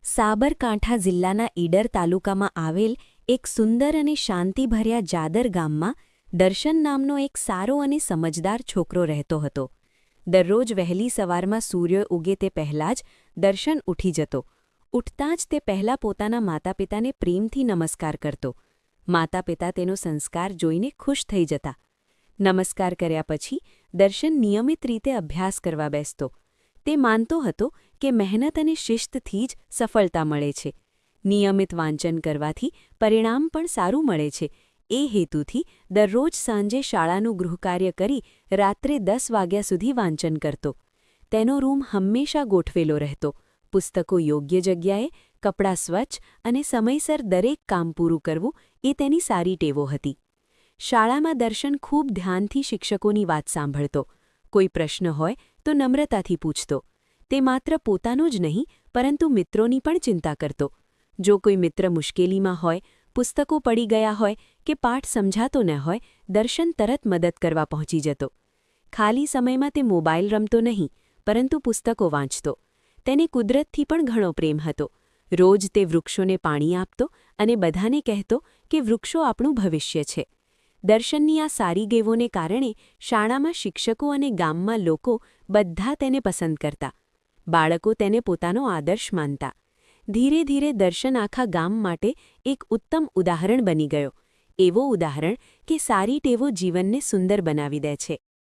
સાબરકાંઠા જિલ્લાના ઈડર તાલુકામાં આવેલ એક સુંદર અને શાંતિભર્યા જાદર ગામમાં દર્શન નામનો એક સારો અને સમજદાર છોકરો રહેતો હતો. દરરોજ વહેલી સવારમાં સૂર્ય ઉગે તે પહેલાં જ દર્શન ઉઠી જતો. ઉઠતાં જ તે પહેલાં પોતાના માતાપિતાને પ્રેમથી નમસ્કાર કરતો. માતાપિતા તેનો સંસ્કાર જોઈને ખુશ થઈ જતા. નમસ્કાર કર્યા પછી દર્શન નિયમિત રીતે અભ્યાસ કરવા બેસતો. તે માનતો હતો કે મહેનત અને શિસ્તથી જ સફળતા મળે છે. નિયમિત વાંચન કરવાથી પરિણામ પણ સારું મળે છે. એ હેતુથી દરરોજ સાંજે શાળાનું ગૃહકાર્ય કરી રાત્રે 10 વાગ્યા સુધી વાંચન કરતો. તેનો રૂમ હંમેશા ગોઠવેલો રહેતો. પુસ્તકો યોગ્ય જગ્યાએ, કપડાં સ્વચ્છ અને સમયસર દરેક કામ પૂરું કરવું એ તેની સારી ટેવો હતી. શાળામાં દર્શન ખૂબ ધ્યાનથી શિક્ષકોની વાત સાંભળતો. કોઈ પ્રશ્ન હોય તો નમ્રતાથી પૂછતો. તે માત્ર પોતાનો જ નહીં પરંતુ મિત્રોની પણ ચિંતા કરતો. જો કોઈ મિત્ર મુશ્કેલીમાં હોય, પુસ્તકો પડી ગયા હોય કે પાઠ સમજાતો ન હોય, દર્શન તરત મદદ કરવા પહોંચી જતો. ખાલી સમયમાં તે મોબાઈલ રમતો નહીં પરંતુ પુસ્તકો વાંચતો. તેને કુદરતથી પણ ઘણો પ્રેમ હતો. રોજ તે વૃક્ષોને પાણી આપતો અને બધાને કહેતો કે વૃક્ષો આપણું ભવિષ્ય છે. દર્શનની આ સારી ટેવોને કારણે શાળામાં શિક્ષકો અને ગામમાં લોકો બધા તેને પસંદ કરતા. બાળકો તેને પોતાનો આદર્શ માનતા. ધીરે ધીરે દર્શન આખા ગામ માટે એક ઉત્તમ ઉદાહરણ બની ગયો. એવો ઉદાહરણ કે સારી ટેવો જીવનને સુંદર બનાવી દે છે.